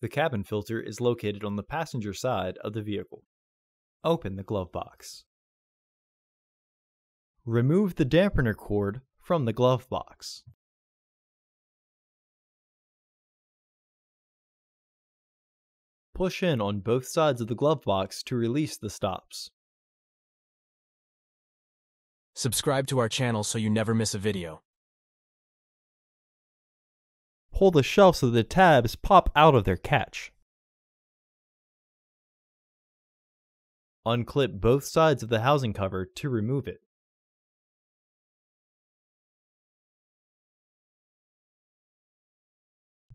The cabin filter is located on the passenger side of the vehicle. Open the glove box. Remove the dampener cord from the glove box. Push in on both sides of the glove box to release the stops. Subscribe to our channel so you never miss a video. Pull the shelf so the tabs pop out of their catch. Unclip both sides of the housing cover to remove it.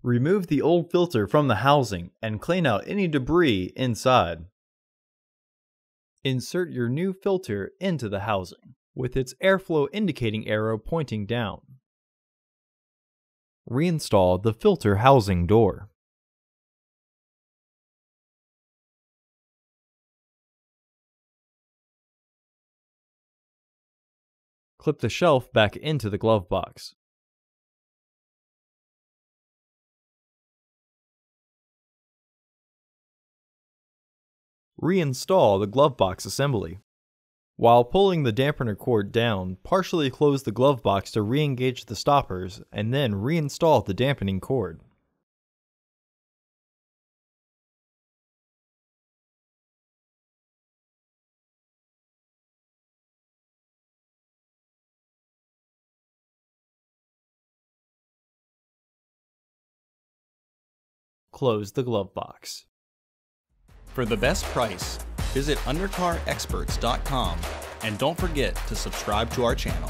Remove the old filter from the housing and clean out any debris inside. Insert your new filter into the housing, with its airflow indicating arrow pointing down. Reinstall the filter housing door. Clip the shelf back into the glove box. Reinstall the glove box assembly. While pulling the dampener cord down, partially close the glove box to re-engage the stoppers and then reinstall the dampening cord. Close the glove box. For the best price, visit undercarexperts.com and don't forget to subscribe to our channel.